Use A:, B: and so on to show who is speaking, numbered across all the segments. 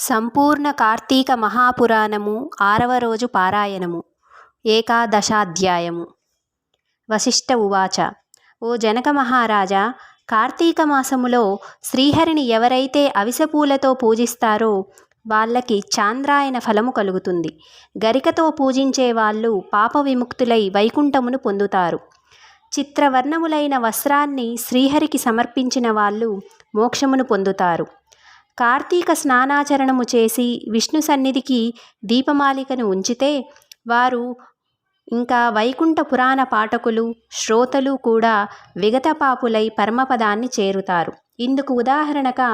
A: సంపూర్ణ కార్తీక మహాపురాణము 6వ రోజు పారాయణము ఏకాదశాధ్యాయము. వశిష్ఠ ఉవాచ. ఓ జనక మహారాజా, కార్తీక మాసములో శ్రీహరిని ఎవరైతే అవిసెపూలతో పూజిస్తారో వాళ్ళకి చాంద్రాయన ఫలము కలుగుతుంది. గరికతో పూజించే వాళ్ళు పాప విముక్తులై వైకుంఠమును పొందుతారు. చిత్రవర్ణములైన వస్త్రాన్ని శ్రీహరికి సమర్పించిన వాళ్ళు మోక్షమును పొందుతారు. కార్తీక స్నానాచరణము చేసి విష్ణు సన్నిధికి దీపమాలికను ఉంచితే వారు ఇంకా వైకుంఠ పురాణ పాఠకులు శ్రోతలు కూడా విగతపాపులై పరమపదాన్ని చేరుతారు. ఇందుకు ఉదాహరణగా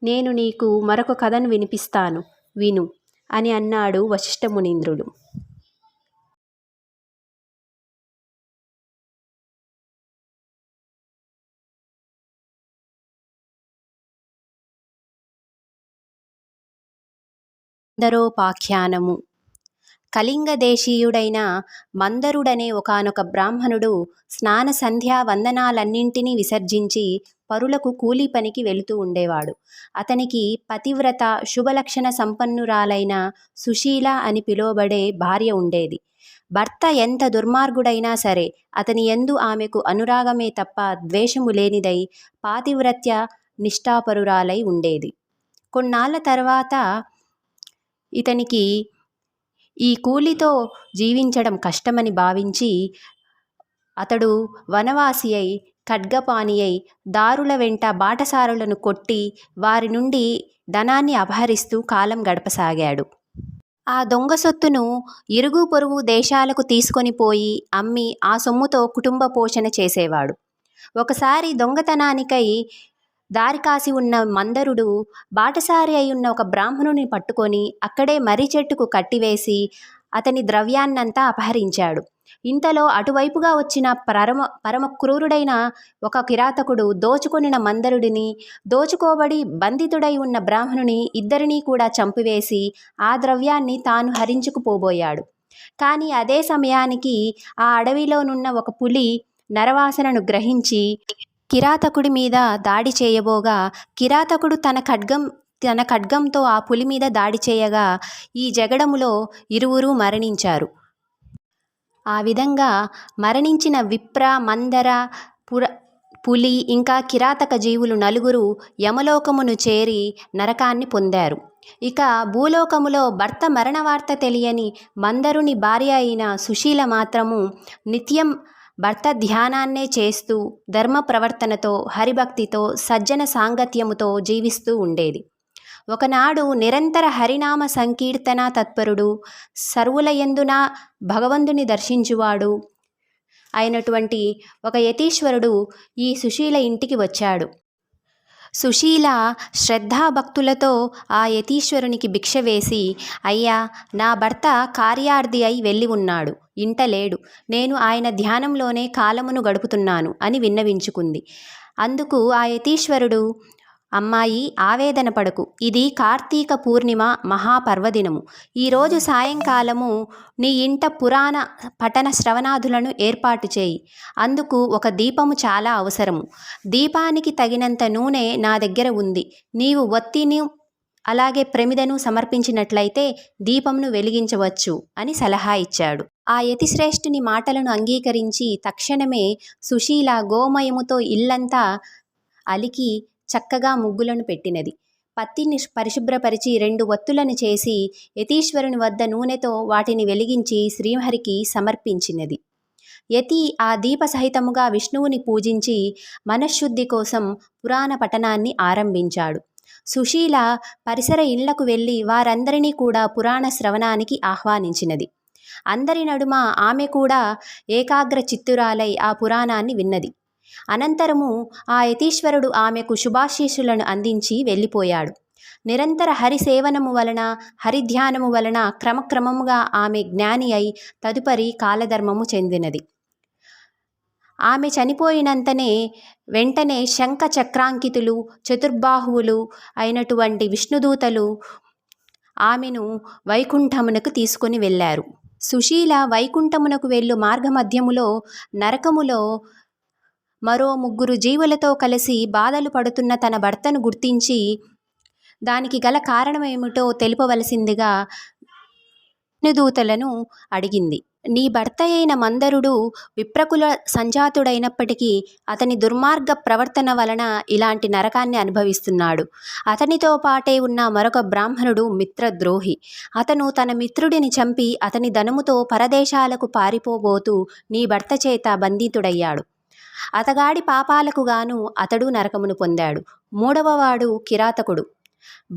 A: నేను నీకు మరొక కథను వినిపిస్తాను, విను అని అన్నాడు వశిష్ఠ మునీంద్రుడు. మందరోపాఖ్యానము. కళింగ దేశీయుడైన మందరుడనే ఒకానొక బ్రాహ్మణుడు స్నాన సంధ్యా వందనాలన్నింటినీ విసర్జించి పరులకు కూలీ పనికి వెళుతూ ఉండేవాడు. అతనికి పతివ్రత శుభలక్షణ సంపన్నురాలైన సుశీల అని పిలువబడే భార్య ఉండేది. భర్త ఎంత దుర్మార్గుడైనా సరే అతని యందు ఆమెకు అనురాగమే తప్ప ద్వేషము లేనిదై పాతివ్రత్య నిష్ఠాపరురాలై ఉండేది. కొన్నాళ్ళ తర్వాత ఇతనికి ఈ కూలితో జీవించడం కష్టమని భావించి అతడు వనవాసి అయి ఖడ్గపాణి అయి దారుల వెంట బాటసారులను కొట్టి వారి నుండి ధనాన్ని అపహరిస్తూ కాలం గడపసాగాడు. ఆ దొంగ సొత్తును ఇరుగు పొరుగు దేశాలకు తీసుకొని పోయి అమ్మి ఆ సొమ్ముతో కుటుంబ పోషణ చేసేవాడు. ఒకసారి దొంగతనానికై దారి కాసి ఉన్న మందరుడు బాటసారి అయి ఉన్న ఒక బ్రాహ్మణుని పట్టుకొని అక్కడే మర్రి చెట్టుకు కట్టివేసి అతని ద్రవ్యాన్నంతా అపహరించాడు. ఇంతలో అటువైపుగా వచ్చిన పరమ క్రూరుడైన ఒక కిరాతకుడు దోచుకొనిన మందరుడిని, దోచుకోబడి బంధితుడై ఉన్న బ్రాహ్మణుని ఇద్దరినీ కూడా చంపివేసి ఆ ద్రవ్యాన్ని తాను హరించుకుపోబోయాడు. కానీ అదే సమయానికి ఆ అడవిలోనున్న ఒక పులి నరవాసనను గ్రహించి కిరాతకుడి మీద దాడి చేయబోగా కిరాతకుడు తన ఖడ్గంతో ఆ పులి మీద దాడి చేయగా ఈ జగడములో ఇరువురు మరణించారు. ఆ విధంగా మరణించిన విప్ర, మందర, పులి ఇంకా కిరాతక జీవులు నలుగురు యమలోకమును చేరి నరకాన్ని పొందారు. ఇక భూలోకములో భర్త మరణ వార్త తెలియని మందరుని భార్య అయిన సుశీల మాత్రము నిత్యం భర్త ధ్యానాన్నే చేస్తూ ధర్మ ప్రవర్తనతో హరిభక్తితో సజ్జన సాంగత్యముతో జీవిస్తూ ఉండేది. ఒకనాడు నిరంతర హరినామ సంకీర్తన తత్పరుడు, సర్వులయందున భగవంతుని దర్శించువాడు అయినటువంటి ఒక యతీశ్వరుడు ఈ సుశీల ఇంటికి వచ్చాడు. సుశీల శ్రద్ధాభక్తులతో ఆ యతీశ్వరునికి భిక్ష వేసి, అయ్యా, నా భర్త కార్యార్థి అయి వెళ్ళి ఉన్నాడు, ఇంట లేడు, నేను ఆయన ధ్యానంలోనే కాలమును గడుపుతున్నాను అని విన్నవించుకుంది. అందుకు ఆ యతీశ్వరుడు, అమ్మాయి, ఆవేదన పడకు, ఇది కార్తీక పూర్ణిమ మహాపర్వదినము. ఈరోజు సాయంకాలము నీ ఇంట పురాణ పఠన శ్రవణాదులను ఏర్పాటు చేయి. అందుకు ఒక దీపము చాలా అవసరము. దీపానికి తగినంత నూనె నా దగ్గర ఉంది. నీవు ఒత్తిని అలాగే ప్రమిదను సమర్పించినట్లయితే దీపమును వెలిగించవచ్చు అని సలహా ఇచ్చాడు. ఆ యతిశ్రేష్ఠుని మాటలను అంగీకరించి తక్షణమే సుశీల గోమయముతో ఇల్లంతా అలికి చక్కగా ముగ్గులను పెట్టినది. పత్తిని పరిశుభ్రపరిచి 2 ఒత్తులను చేసి యతీశ్వరుని వద్ద నూనెతో వాటిని వెలిగించి శ్రీహరికి సమర్పించినది. యతి ఆ దీప సహితముగా విష్ణువుని పూజించి మనశ్శుద్ధి కోసం పురాణ పఠనాన్ని ఆరంభించాడు. సుశీల పరిసర ఇళ్లకు వెళ్ళి వారందరినీ కూడా పురాణ శ్రవణానికి ఆహ్వానించినది. అందరి నడుమ ఆమె కూడా ఏకాగ్ర చిత్తురాలై ఆ పురాణాన్ని విన్నది. అనంతరము ఆ యతీశ్వరుడు ఆమెకు శుభాశీస్సులను అందించి వెళ్ళిపోయాడు. నిరంతర హరిసేవనము వలన హరిధ్యానము వలన క్రమక్రమముగా ఆమె జ్ఞాని అయి తదుపరి కాలధర్మము చెందినది. ఆమె చనిపోయినంతనే వెంటనే శంఖ చక్రాంకితులు చతుర్బాహువులు అయినటువంటి విష్ణుదూతలు ఆమెను వైకుంఠమునకు తీసుకొని వెళ్ళారు. సుశీల వైకుంఠమునకు వెళ్ళు మార్గమధ్యములో నరకములో మరో 3 జీవులతో కలిసి బాధలు పడుతున్న తన భర్తను గుర్తించి దానికి గల కారణమేమిటో తెలుపవలసిందిగా విష్ణుదూతలను అడిగింది. నీ భర్త అయిన మందరుడు విప్రకుల సంజాతుడైనప్పటికీ అతని దుర్మార్గ ప్రవర్తన వలన ఇలాంటి నరకాన్ని అనుభవిస్తున్నాడు. అతనితో పాటే ఉన్న మరొక బ్రాహ్మణుడు మిత్రద్రోహి. అతను తన మిత్రుడిని చంపి అతని ధనముతో పరదేశాలకు పారిపోబోతూ నీ భర్త చేత బంధితుడయ్యాడు. అతగాడి పాపాలకు గాను అతడు నరకమును పొందాడు. మూడవవాడు కిరాతకుడు.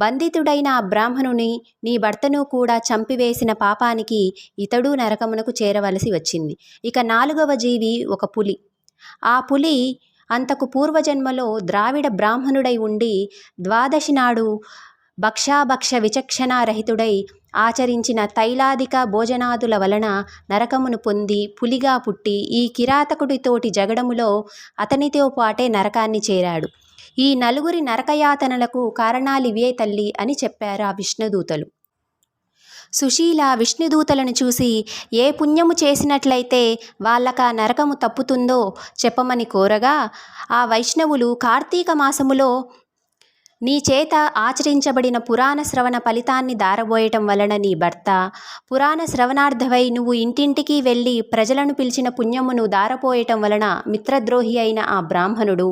A: బంధితుడైన ఆ బ్రాహ్మణుని నీ భర్తను కూడా చంపివేసిన పాపానికి ఇతడు నరకమునకు చేరవలసి వచ్చింది. ఇక నాలుగవ జీవి ఒక పులి. ఆ పులి అంతకు పూర్వజన్మలో ద్రావిడ బ్రాహ్మణుడై ఉండి ద్వాదశి నాడు భక్షాభక్ష విచక్షణారహితుడై ఆచరించిన తైలాదిక భోజనాదుల వలన నరకమును పొంది పులిగా పుట్టి ఈ కిరాతకుడితోటి జగడములో అతనితో పాటే నరకాన్ని చేరాడు. ఈ నలుగురి నరకయాతనలకు కారణాలివే తల్లి అని చెప్పారు ఆ విష్ణుదూతలు. సుశీల విష్ణుదూతలను చూసి ఏ పుణ్యము చేసినట్లయితే వాళ్ళకా నరకము తప్పుతుందో చెప్పమని కోరగా, ఆ వైష్ణవులు కార్తీక మాసములో నీ చేత ఆచరించబడిన పురాణ శ్రవణ ఫలితాన్ని దారబోయటం వలన నీ భర్త, పురాణ శ్రవణార్థమై నువ్వు ఇంటింటికి వెళ్ళి ప్రజలను పిలిచిన పుణ్యమును దారపోయటం వలన మిత్రద్రోహి అయిన ఆ బ్రాహ్మణుడు,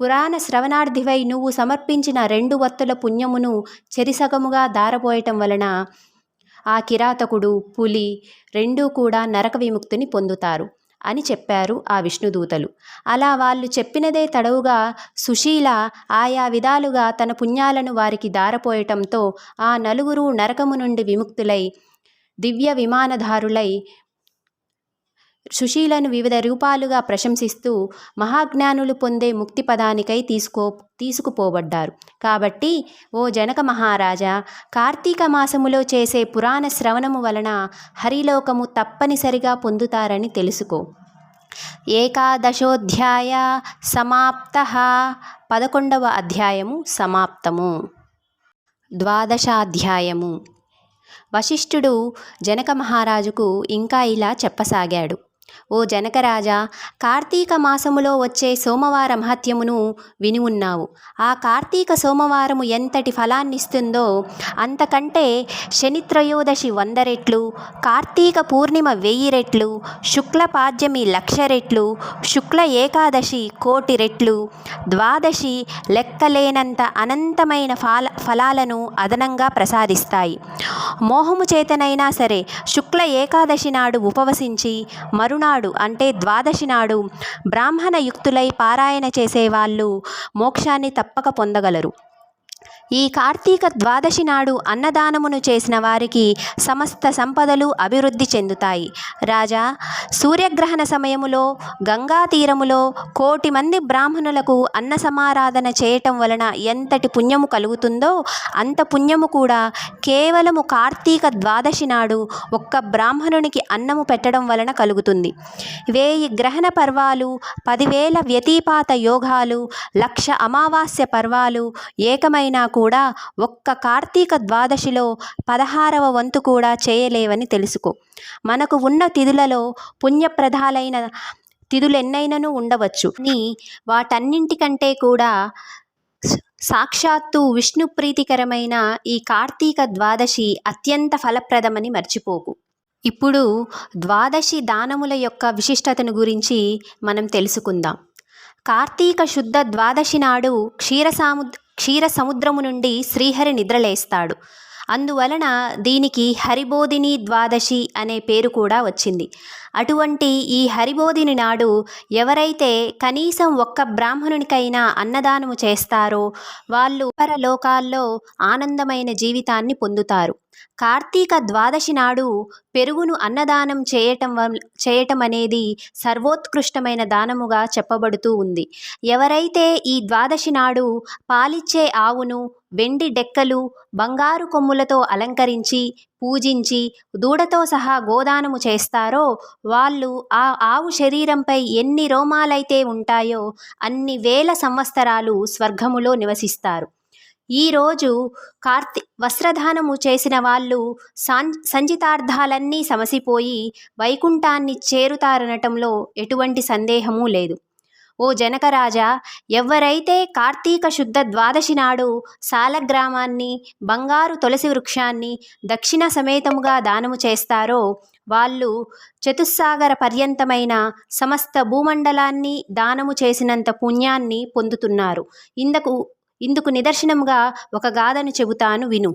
A: పురాణ శ్రవణార్థివై నువ్వు సమర్పించిన 2 వత్తుల పుణ్యమును చెరిసగముగా దారపోయటం వలన ఆ కిరాతకుడు, పులి రెండూ కూడా నరక విముక్తిని పొందుతారు అని చెప్పారు ఆ విష్ణుదూతలు. అలా వాళ్ళు చెప్పినదే తడవుగా సుశీల ఆయా విధాలుగా తన పుణ్యాలను వారికి దారపోయటంతో ఆ నలుగురు నరకము నుండి విముక్తులై దివ్య విమానధారులై సుశీలను వివిధ రూపాలుగా ప్రశంసిస్తూ మహాజ్ఞానులు పొందే ముక్తి పదానికై తీసుకుపోబడ్డారు. కాబట్టి ఓ జనక మహారాజా, కార్తీక మాసములో చేసే పురాణ శ్రవణము వలన హరిలోకము తప్పనిసరిగా పొందుతారని తెలుసుకో. ఏకాదశోధ్యాయ సమాప్తః. 11వ అధ్యాయము సమాప్తము. ద్వాదశాధ్యాయము. వశిష్ఠుడు జనక మహారాజుకు ఇంకా ఇలా చెప్పసాగాడు. ఓ జనకరాజా, కార్తీక మాసములో వచ్చే సోమవార మహత్యమును విని ఉన్నావు. ఆ కార్తీక సోమవారము ఎంతటి ఫలాన్నిస్తుందో అంతకంటే శనిత్రయోదశి 100 రెట్లు, కార్తీక పూర్ణిమ 1000 రెట్లు, శుక్ల పాడ్యమి 1,00,000 రెట్లు, శుక్ల ఏకాదశి 1,000,000 రెట్లు, ద్వాదశి లెక్కలేనంత అనంతమైన ఫలాలను అదనంగా ప్రసాదిస్తాయి. మోహము చేతనైనా సరే శుక్ల ఏకాదశి నాడు ఉపవసించి మరునాడు అంటే ద్వాదశి నాడు బ్రాహ్మణ యుక్తులై పారాయణ చేసేవాళ్ళు మోక్షాన్ని తప్పక పొందగలరు. ఈ కార్తీక ద్వాదశి నాడు అన్నదానమును చేసిన వారికి సమస్త సంపదలు అభివృద్ధి చెందుతాయి. రాజా, సూర్యగ్రహణ సమయములో గంగా తీరములో 1,000,000 మంది బ్రాహ్మణులకు అన్న సమారాధన చేయటం వలన ఎంతటి పుణ్యము కలుగుతుందో అంత పుణ్యము కూడా కేవలము కార్తీక ద్వాదశి నాడు ఒక్క బ్రాహ్మణునికి అన్నము పెట్టడం వలన కలుగుతుంది. 1000 గ్రహణ పర్వాలు, 10,000 వ్యతిపాత యోగాలు, 1,00,000 అమావాస్య పర్వాలు ఏకమైనా కూడా ఒక్క కార్తీక ద్వాదశిలో 16వ వంతు కూడా చేయలేవని తెలుసుకో. మనకు ఉన్న తిథులలో పుణ్యప్రదాలైన తిథులెన్నైనను ఉండవచ్చు. నీ వాటన్నింటికంటే కూడా సాక్షాత్తు విష్ణు ప్రీతికరమైన ఈ కార్తీక ద్వాదశి అత్యంత ఫలప్రదమని మర్చిపోకు. ఇప్పుడు ద్వాదశి దానముల యొక్క విశిష్టతను గురించి మనం తెలుసుకుందాం. కార్తీక శుద్ధ ద్వాదశి నాడు క్షీర సముద్రము నుండి శ్రీహరి నిద్రలేస్తాడు. అందువలన దీనికి హరిబోధిని ద్వాదశి అనే పేరు కూడా వచ్చింది. అటువంటి ఈ హరిబోధిని నాడు ఎవరైతే కనీసం ఒక్క బ్రాహ్మణునికైనా అన్నదానము చేస్తారో వాళ్ళు పరలోకాల్లో ఆనందమైన జీవితాన్ని పొందుతారు. కార్తీక ద్వాదశి నాడు పెరుగును అన్నదానం చేయటం అనేది సర్వోత్కృష్టమైన దానముగా చెప్పబడుతూ ఉంది. ఎవరైతే ఈ ద్వాదశి నాడు పాలిచ్చే ఆవును వెండి డెక్కలు, బంగారు కొమ్ములతో అలంకరించి పూజించి దూడతో సహా గోదానము చేస్తారో వాళ్ళు ఆ ఆవు శరీరంపై ఎన్ని రోమాలైతే ఉంటాయో అన్ని వేల సంవత్సరాలు స్వర్గములో నివసిస్తారు. ఈరోజు వస్త్రదానము చేసిన వాళ్ళు సంచితార్థాలన్నీ సమసిపోయి వైకుంఠాన్ని చేరుతారనటంలో ఎటువంటి సందేహమూ లేదు. ఓ జనకరాజా, ఎవరైతే కార్తీక శుద్ధ ద్వాదశి నాడు సాలగ్రామాన్ని, బంగారు తులసి వృక్షాన్ని దక్షిణ సమేతముగా దానము చేస్తారో వాళ్ళు చతుస్సాగర పర్యంతమైన సమస్త భూమండలాన్ని దానము చేసినంత పుణ్యాన్ని పొందుతున్నారు. ఇందుకు నిదర్శనముగా ఒక గాథను చెబుతాను విను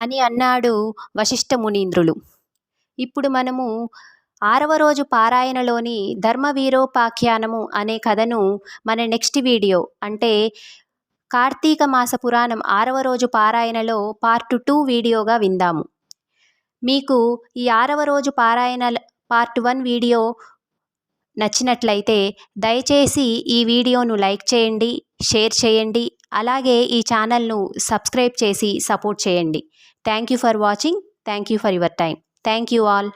A: అని అన్నాడు వశిష్ఠ మునీంద్రులు. ఇప్పుడు మనము 6వ రోజు పారాయణలోని ధర్మవీరోపాఖ్యానము అనే కథను మన నెక్స్ట్ వీడియో అంటే కార్తీక మాస పురాణం 6వ రోజు పారాయణలో పార్ట్ 2 వీడియోగా విందాము. మీకు ఈ 6వ రోజు పారాయణ పార్ట్ 1 వీడియో నచ్చినట్లయితే దయచేసి ఈ వీడియోను లైక్ చేయండి, షేర్ చేయండి, అలాగే ఈ ఛానల్ను సబ్స్క్రైబ్ చేసి సపోర్ట్ చేయండి. Thank you for watching. Thank you for your time. Thank you all.